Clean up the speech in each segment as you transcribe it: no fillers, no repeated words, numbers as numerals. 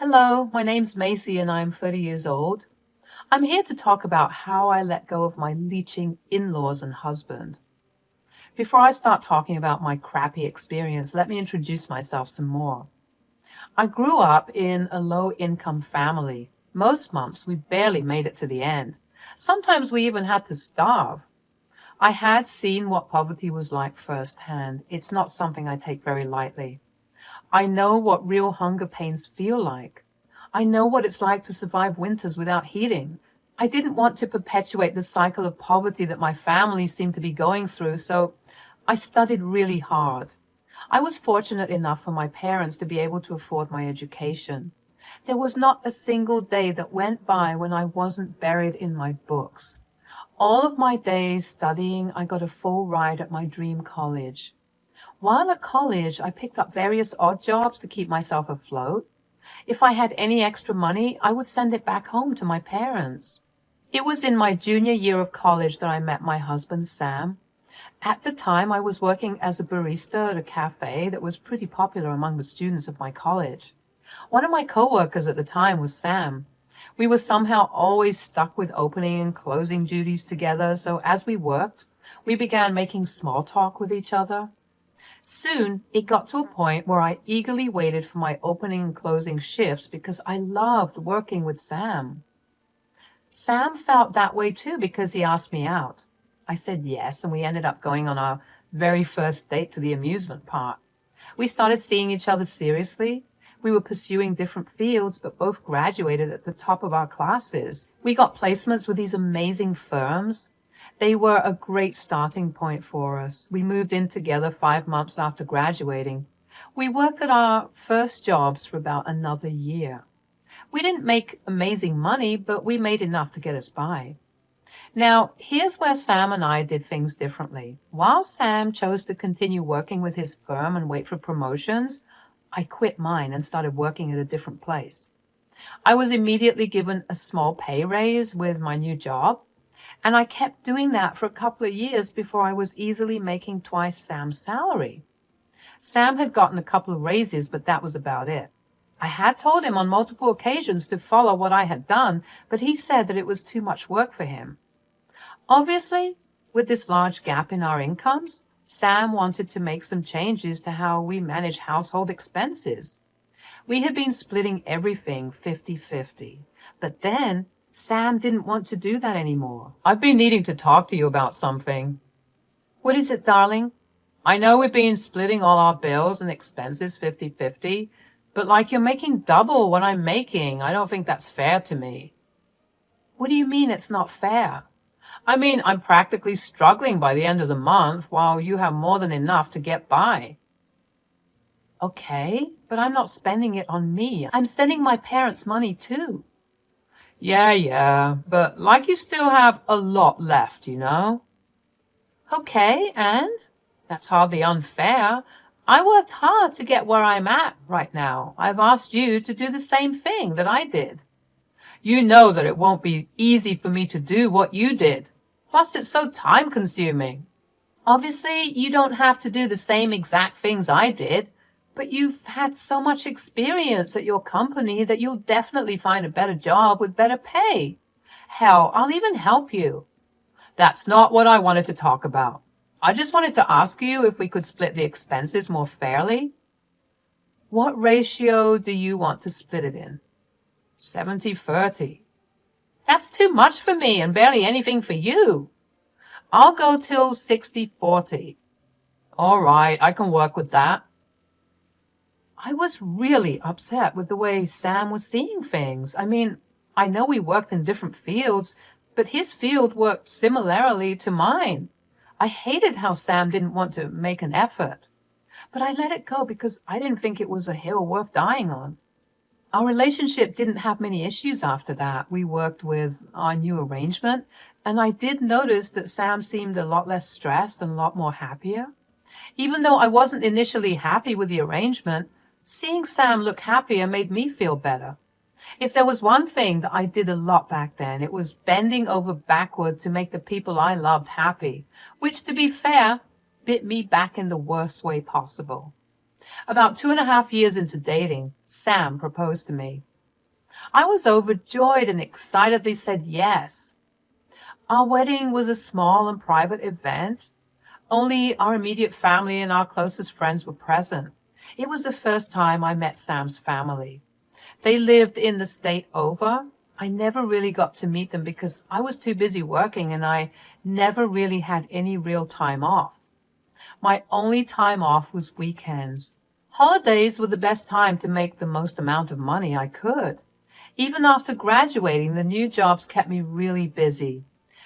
Hello, my name's Macy and I'm 30 years old. I'm here to talk about how I let go of my leeching in-laws and husband. Before I start talking about my crappy experience, let me introduce myself some more. I grew up in a low-income family. Most months we barely made it to the end. Sometimes we even had to starve. I had seen what poverty was like firsthand. It's not something I take very lightly. I know what real hunger pains feel like. I know what it's like to survive winters without heating. I didn't want to perpetuate the cycle of poverty that my family seemed to be going through, so I studied really hard. I was fortunate enough for my parents to be able to afford my education. There was not a single day that went by when I wasn't buried in my books. All of my days studying, I got a full ride at my dream college. While at college, I picked up various odd jobs to keep myself afloat. If I had any extra money, I would send it back home to my parents. It was in my junior year of college that I met my husband, Sam. At the time, I was working as a barista at a cafe that was pretty popular among the students of my college. One of my coworkers at the time was Sam. We were somehow always stuck with opening and closing duties together, so as we worked, we began making small talk with each other. Soon, it got to a point where I eagerly waited for my opening and closing shifts because I loved working with Sam. Sam felt that way too because he asked me out. I said yes, and we ended up going on our very first date to the amusement park. We started seeing each other seriously. We were pursuing different fields, but both graduated at the top of our classes. We got placements with these amazing firms. They were a great starting point for us. We moved in together 5 months after graduating. We worked at our first jobs for about another year. We didn't make amazing money, but we made enough to get us by. Now, here's where Sam and I did things differently. While Sam chose to continue working with his firm and wait for promotions, I quit mine and started working at a different place. I was immediately given a small pay raise with my new job, and I kept doing that for a couple of years before I was easily making twice Sam's salary. Sam had gotten a couple of raises, but that was about it. I had told him on multiple occasions to follow what I had done, but he said that it was too much work for him. Obviously, with this large gap in our incomes, Sam wanted to make some changes to how we manage household expenses. We had been splitting everything 50-50, but then Sam didn't want to do that anymore. I've been needing to talk to you about something. What is it, darling? I know we've been splitting all our bills and expenses 50-50, but you're making double what I'm making. I don't think that's fair to me. What do you mean it's not fair? I mean, I'm practically struggling by the end of the month while you have more than enough to get by. Okay, but I'm not spending it on me. I'm sending my parents money too. Yeah, but you still have a lot left, you know? Okay, and? That's hardly unfair. I worked hard to get where I'm at right now. I've asked you to do the same thing that I did. You know that it won't be easy for me to do what you did. Plus, it's so time-consuming. Obviously, you don't have to do the same exact things I did, but you've had so much experience at your company that you'll definitely find a better job with better pay. Hell, I'll even help you. That's not what I wanted to talk about. I just wanted to ask you if we could split the expenses more fairly. What ratio do you want to split it in? 70-30. That's too much for me and barely anything for you. I'll go till 60-40. All right, I can work with that. I was really upset with the way Sam was seeing things. I mean, I know we worked in different fields, but his field worked similarly to mine. I hated how Sam didn't want to make an effort. But I let it go because I didn't think it was a hill worth dying on. Our relationship didn't have many issues after that. We worked with our new arrangement, and I did notice that Sam seemed a lot less stressed and a lot more happier. Even though I wasn't initially happy with the arrangement, seeing Sam look happier made me feel better. If there was one thing that I did a lot back then, it was bending over backward to make the people I loved happy, which, to be fair, bit me back in the worst way possible. About 2.5 years into dating, Sam proposed to me. I was overjoyed and excitedly said yes. Our wedding was a small and private event. Only our immediate family and our closest friends were present. It was the first time I met Sam's family. They lived in the state over. I never really got to meet them because I was too busy working and I never really had any real time off. My only time off was weekends. Holidays were the best time to make the most amount of money I could. Even after graduating, the new jobs kept me really busy.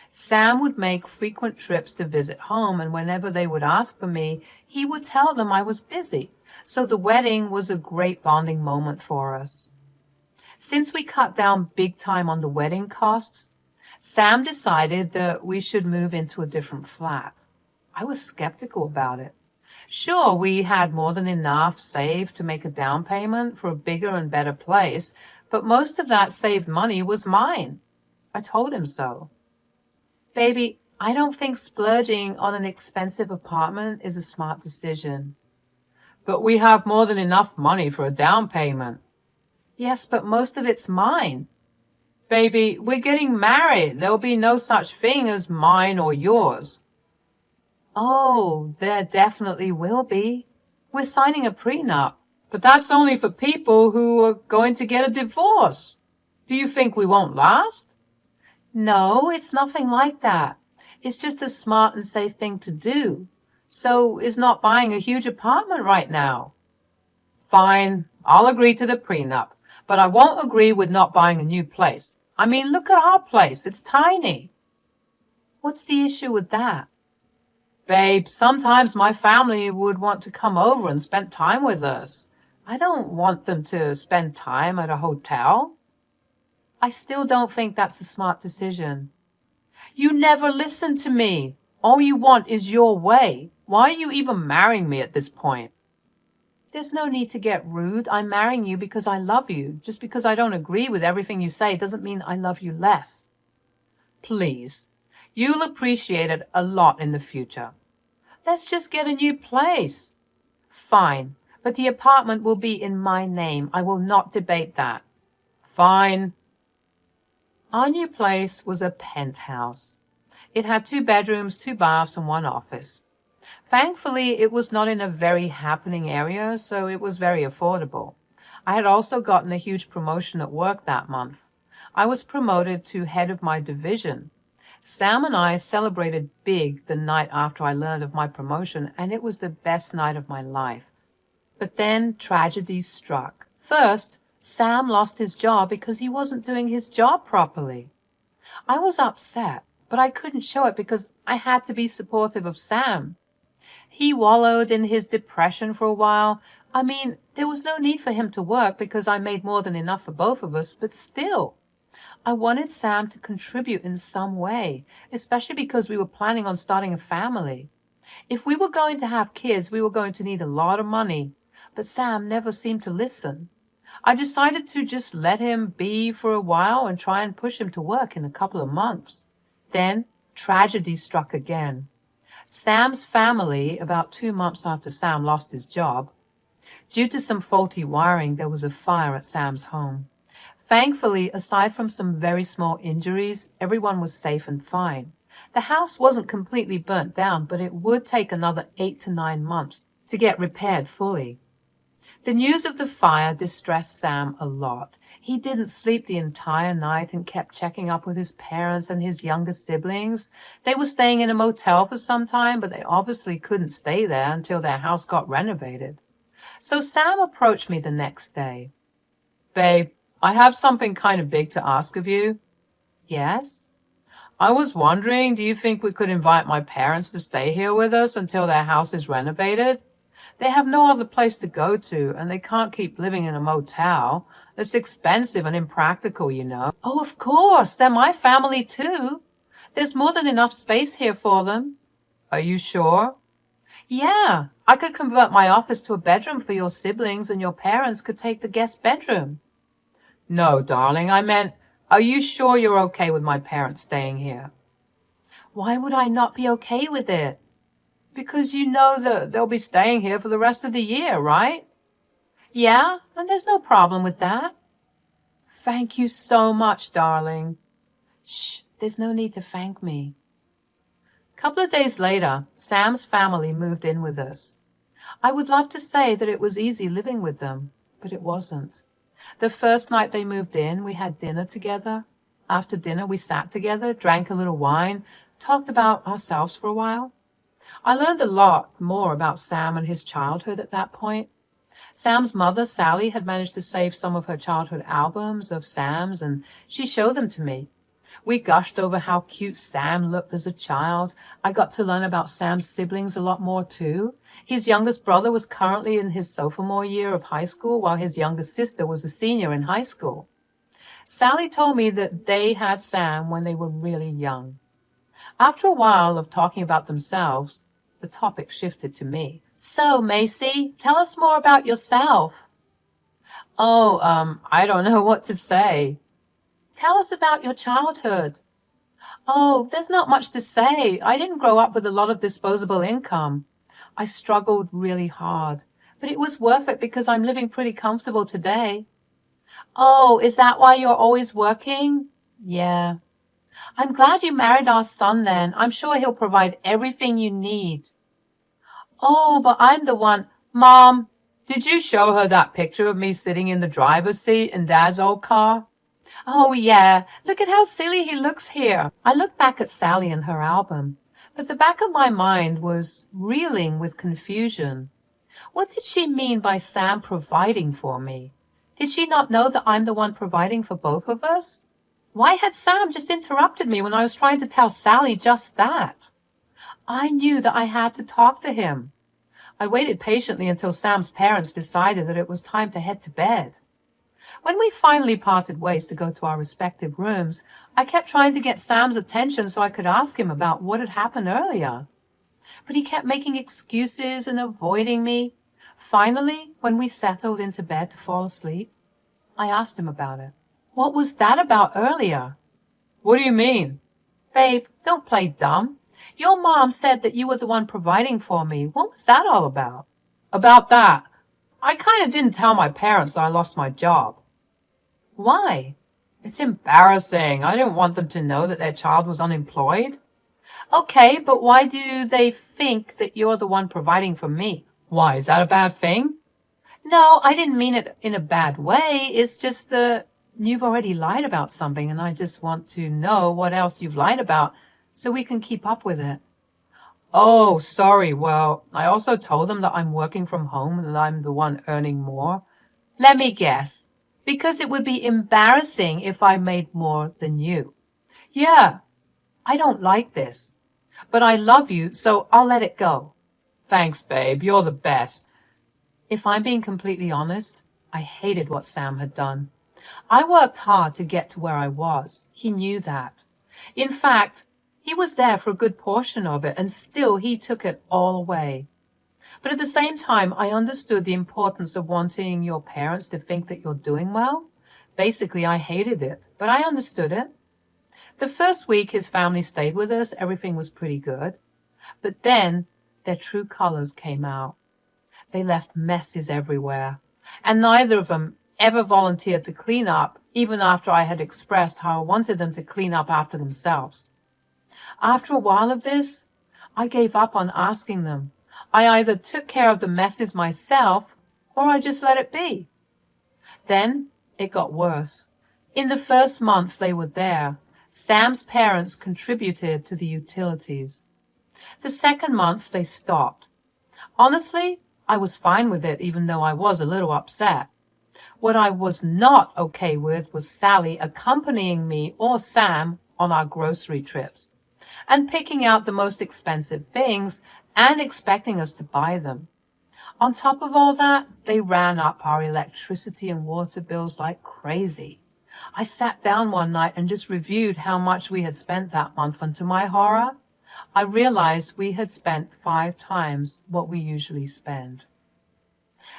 Sam would make frequent trips to visit home, and whenever they would ask for me, he would tell them I was busy. So the wedding was a great bonding moment for us. Since we cut down big time on the wedding costs, Sam decided that we should move into a different flat. I was skeptical about it. Sure, we had more than enough saved to make a down payment for a bigger and better place, but most of that saved money was mine. I told him so. Baby, I don't think splurging on an expensive apartment is a smart decision. But we have more than enough money for a down payment. Yes, but most of it's mine. Baby, we're getting married. There'll be no such thing as mine or yours. Oh, there definitely will be. We're signing a prenup. But that's only for people who are going to get a divorce. Do you think we won't last? No, it's nothing like that. It's just a smart and safe thing to do. So is not buying a huge apartment right now. Fine, I'll agree to the prenup, but I won't agree with not buying a new place. I mean, look at our place. It's tiny. What's the issue with that? Babe, sometimes my family would want to come over and spend time with us. I don't want them to spend time at a hotel. I still don't think that's a smart decision. You never listen to me. All you want is your way. Why are you even marrying me at this point? There's no need to get rude. I'm marrying you because I love you. Just because I don't agree with everything you say doesn't mean I love you less. Please, you'll appreciate it a lot in the future. Let's just get a new place. Fine, but the apartment will be in my name. I will not debate that. Fine. Our new place was a penthouse. It had 2 bedrooms, 2 baths, and 1 office. Thankfully, it was not in a very happening area, so it was very affordable. I had also gotten a huge promotion at work that month. I was promoted to head of my division. Sam and I celebrated big the night after I learned of my promotion, and it was the best night of my life. But then tragedy struck. First, Sam lost his job because he wasn't doing his job properly. I was upset, but I couldn't show it because I had to be supportive of Sam. He wallowed in his depression for a while. I mean, there was no need for him to work because I made more than enough for both of us, but still, I wanted Sam to contribute in some way, especially because we were planning on starting a family. If we were going to have kids, we were going to need a lot of money, but Sam never seemed to listen. I decided to just let him be for a while and try and push him to work in a couple of months. Then tragedy struck again. Sam's family, about 2 months after Sam lost his job, due to some faulty wiring, there was a fire at Sam's home. Thankfully, aside from some very small injuries, everyone was safe and fine. The house wasn't completely burnt down, but it would take another 8 to 9 months to get repaired fully. The news of the fire distressed Sam a lot. He didn't sleep the entire night and kept checking up with his parents and his younger siblings. They were staying in a motel for some time, but they obviously couldn't stay there until their house got renovated. So Sam approached me the next day. Babe, I have something kind of big to ask of you. Yes? I was wondering, do you think we could invite my parents to stay here with us until their house is renovated? They have no other place to go to, and they can't keep living in a motel. It's expensive and impractical, you know. Oh, of course. They're my family, too. There's more than enough space here for them. Are you sure? Yeah. I could convert my office to a bedroom for your siblings, and your parents could take the guest bedroom. No, darling. I meant, are you sure you're okay with my parents staying here? Why would I not be okay with it? Because you know that they'll be staying here for the rest of the year, right? Yeah, and there's no problem with that. Thank you so much, darling. Shh, there's no need to thank me. A couple of days later, Sam's family moved in with us. I would love to say that it was easy living with them, but it wasn't. The first night they moved in, we had dinner together. After dinner, we sat together, drank a little wine, talked about ourselves for a while. I learned a lot more about Sam and his childhood at that point. Sam's mother, Sally, had managed to save some of her childhood albums of Sam's, and she showed them to me. We gushed over how cute Sam looked as a child. I got to learn about Sam's siblings a lot more, too. His youngest brother was currently in his sophomore year of high school, while his youngest sister was a senior in high school. Sally told me that they had Sam when they were really young. After a while of talking about themselves, the topic shifted to me. So, Macy, tell us more about yourself. Oh, I don't know what to say. Tell us about your childhood. Oh, there's not much to say. I didn't grow up with a lot of disposable income. I struggled really hard, but it was worth it because I'm living pretty comfortable today. Oh, is that why you're always working? Yeah. I'm glad you married our son then. I'm sure he'll provide everything you need. Oh, but I'm the one. Mom, did you show her that picture of me sitting in the driver's seat in Dad's old car? Oh, yeah. Look at how silly he looks here. I looked back at Sally and her album, but the back of my mind was reeling with confusion. What did she mean by Sam providing for me? Did she not know that I'm the one providing for both of us? Why had Sam just interrupted me when I was trying to tell Sally just that? I knew that I had to talk to him. I waited patiently until Sam's parents decided that it was time to head to bed. When we finally parted ways to go to our respective rooms, I kept trying to get Sam's attention so I could ask him about what had happened earlier. But he kept making excuses and avoiding me. Finally, when we settled into bed to fall asleep, I asked him about it. What was that about earlier? What do you mean? Babe, don't play dumb. Your mom said that you were the one providing for me. What was that all about? About that, I kind of didn't tell my parents I lost my job. Why? It's embarrassing. I didn't want them to know that their child was unemployed. Okay, but why do they think that you're the one providing for me? Why, is that a bad thing? No, I didn't mean it in a bad way. It's just that you've already lied about something, and I just want to know what else you've lied about so we can keep up with it. Oh, sorry. Well, I also told them that I'm working from home and that I'm the one earning more. Let me guess. Because it would be embarrassing if I made more than you. Yeah, I don't like this. But I love you, so I'll let it go. Thanks, babe. You're the best. If I'm being completely honest, I hated what Sam had done. I worked hard to get to where I was. He knew that. In fact, he was there for a good portion of it, and still he took it all away. But at the same time, I understood the importance of wanting your parents to think that you're doing well. Basically, I hated it, but I understood it. The first week his family stayed with us, everything was pretty good. But then their true colors came out. They left messes everywhere, and neither of them ever volunteered to clean up, even after I had expressed how I wanted them to clean up after themselves. After a while of this, I gave up on asking them. I either took care of the messes myself, or I just let it be. Then it got worse. In the first month they were there, Sam's parents contributed to the utilities. The second month they stopped. Honestly, I was fine with it, even though I was a little upset. What I was not okay with was Sally accompanying me or Sam on our grocery trips and picking out the most expensive things and expecting us to buy them. On top of all that, they ran up our electricity and water bills like crazy. I sat down one night and just reviewed how much we had spent that month, and to my horror, I realized we had spent 5 times what we usually spend.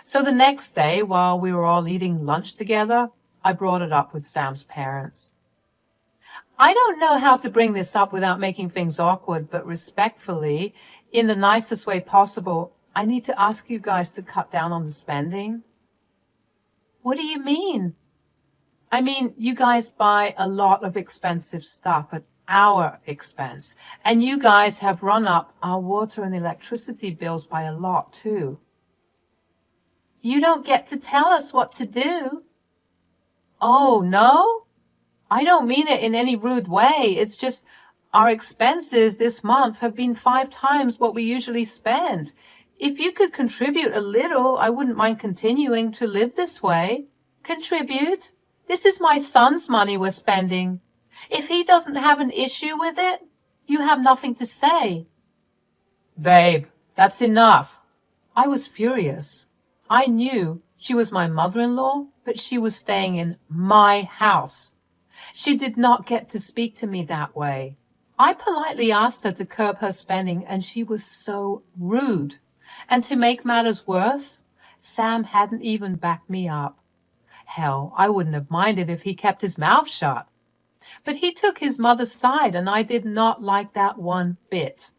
So the next day, while we were all eating lunch together, I brought it up with Sam's parents. I don't know how to bring this up without making things awkward, but respectfully, in the nicest way possible, I need to ask you guys to cut down on the spending. What do you mean? I mean, you guys buy a lot of expensive stuff at our expense, and you guys have run up our water and electricity bills by a lot too. You don't get to tell us what to do. Oh, no? I don't mean it in any rude way. It's just our expenses this month have been 5 times what we usually spend. If you could contribute a little, I wouldn't mind continuing to live this way. Contribute? This is my son's money we're spending. If he doesn't have an issue with it, you have nothing to say. Babe, that's enough. I was furious. I knew she was my mother-in-law, but she was staying in my house. She did not get to speak to me that way. I politely asked her to curb her spending, and she was so rude. And to make matters worse, Sam hadn't even backed me up. Hell, I wouldn't have minded if he kept his mouth shut. But he took his mother's side, and I did not like that one bit.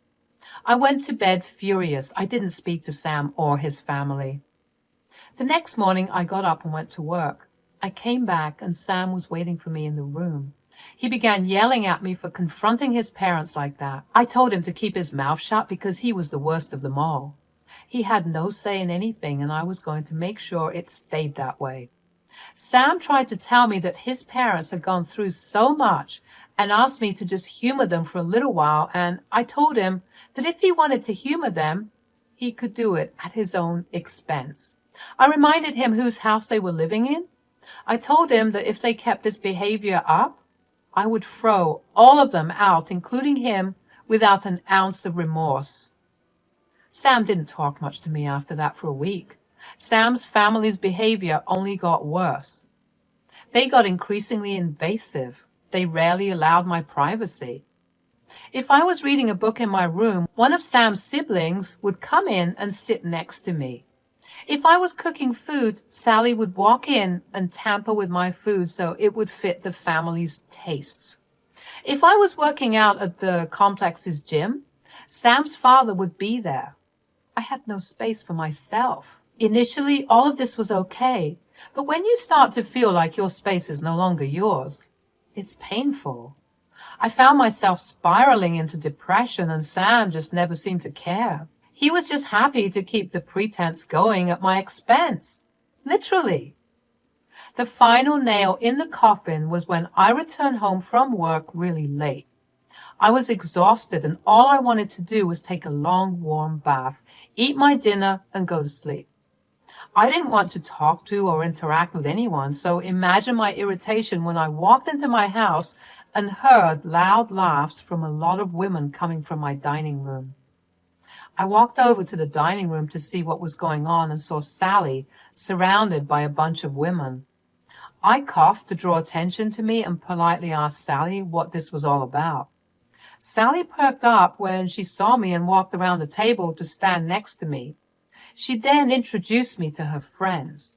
I went to bed furious. I didn't speak to Sam or his family. The next morning, I got up and went to work. I came back, and Sam was waiting for me in the room. He began yelling at me for confronting his parents like that. I told him to keep his mouth shut because he was the worst of them all. He had no say in anything, and I was going to make sure it stayed that way. Sam tried to tell me that his parents had gone through so much and asked me to just humor them for a little while, and I told him that if he wanted to humor them, he could do it at his own expense. I reminded him whose house they were living in. I told him that if they kept this behavior up, I would throw all of them out, including him, without an ounce of remorse. Sam didn't talk much to me after that for a week. Sam's family's behavior only got worse. They got increasingly invasive. They rarely allowed my privacy. If I was reading a book in my room, one of Sam's siblings would come in and sit next to me. If I was cooking food, Sally would walk in and tamper with my food so it would fit the family's tastes. If I was working out at the complex's gym, Sam's father would be there. I had no space for myself. Initially, all of this was okay, but when you start to feel like your space is no longer yours, it's painful. I found myself spiraling into depression, and Sam just never seemed to care. He was just happy to keep the pretense going at my expense. Literally. The final nail in the coffin was when I returned home from work really late. I was exhausted, and all I wanted to do was take a long, warm bath, eat my dinner, and go to sleep. I didn't want to talk to or interact with anyone, so imagine my irritation when I walked into my house and heard loud laughs from a lot of women coming from my dining room. I walked over to the dining room to see what was going on and saw Sally surrounded by a bunch of women. I coughed to draw attention to me and politely asked Sally what this was all about. Sally perked up when she saw me and walked around the table to stand next to me. She then introduced me to her friends.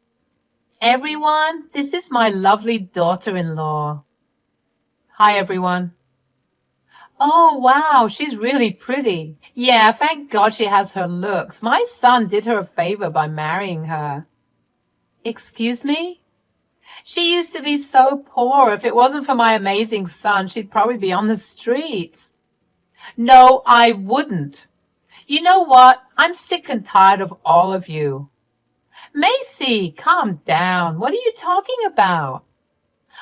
Everyone, this is my lovely daughter-in-law. Hi, everyone. Oh, wow, she's really pretty. Yeah, thank God she has her looks. My son did her a favor by marrying her. Excuse me? She used to be so poor. If it wasn't for my amazing son, she'd probably be on the streets. No, I wouldn't. You know what? I'm sick and tired of all of you. Macy, calm down. What are you talking about?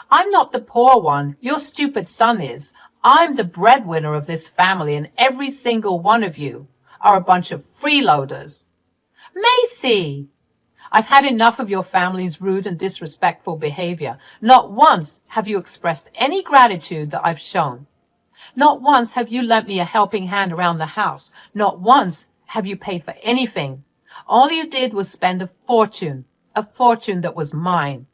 I'm not the poor one. Your stupid son is. I'm the breadwinner of this family, and every single one of you are a bunch of freeloaders. Macy! I've had enough of your family's rude and disrespectful behavior. Not once have you expressed any gratitude that I've shown. Not once have you lent me a helping hand around the house. Not once have you paid for anything. All you did was spend a fortune that was mine.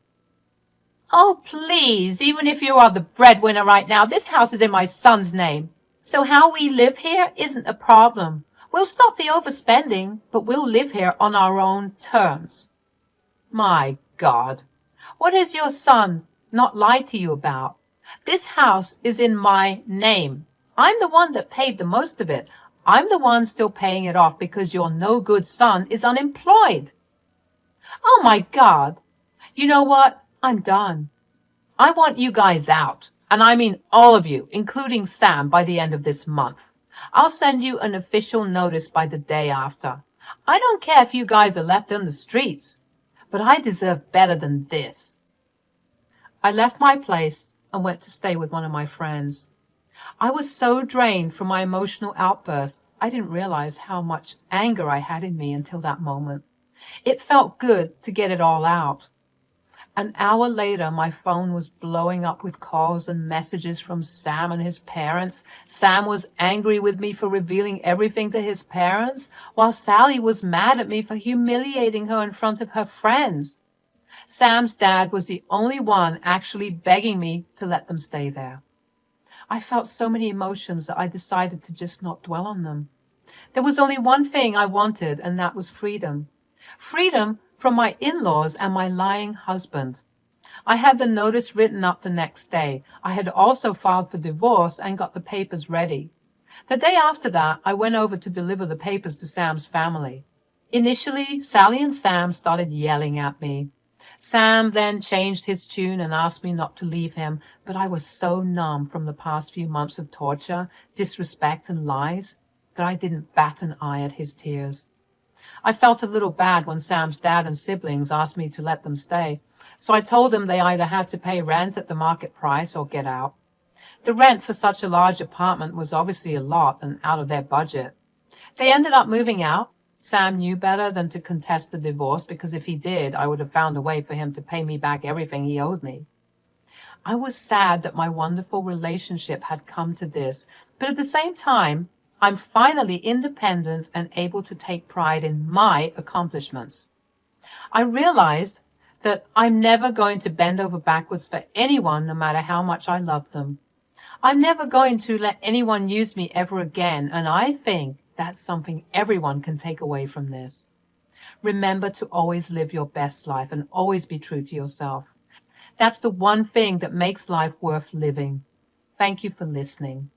Oh, please, even if you are the breadwinner right now, this house is in my son's name. So how we live here isn't a problem. We'll stop the overspending, but we'll live here on our own terms. My God, what has your son not lied to you about? This house is in my name. I'm the one that paid the most of it. I'm the one still paying it off because your no-good son is unemployed. Oh, my God. You know what? I'm done. I want you guys out, and I mean all of you, including Sam, by the end of this month. I'll send you an official notice by the day after. I don't care if you guys are left on the streets, but I deserve better than this." I left my place and went to stay with one of my friends. I was so drained from my emotional outburst, I didn't realize how much anger I had in me until that moment. It felt good to get it all out. An hour later, my phone was blowing up with calls and messages from Sam and his parents. Sam was angry with me for revealing everything to his parents, while Sally was mad at me for humiliating her in front of her friends. Sam's dad was the only one actually begging me to let them stay there. I felt so many emotions that I decided to just not dwell on them. There was only one thing I wanted, and that was freedom. Freedom from my in-laws and my lying husband. I had the notice written up the next day. I had also filed for divorce and got the papers ready. The day after that, I went over to deliver the papers to Sam's family. Initially, Sally and Sam started yelling at me. Sam then changed his tune and asked me not to leave him, but I was so numb from the past few months of torture, disrespect, and lies that I didn't bat an eye at his tears. I felt a little bad when Sam's dad and siblings asked me to let them stay, so I told them they either had to pay rent at the market price or get out. The rent for such a large apartment was obviously a lot and out of their budget. They ended up moving out. Sam knew better than to contest the divorce, because if he did, I would have found a way for him to pay me back everything he owed me. I was sad that my wonderful relationship had come to this, but at the same time, I'm finally independent and able to take pride in my accomplishments. I realized that I'm never going to bend over backwards for anyone, no matter how much I love them. I'm never going to let anyone use me ever again, and I think that's something everyone can take away from this. Remember to always live your best life and always be true to yourself. That's the one thing that makes life worth living. Thank you for listening.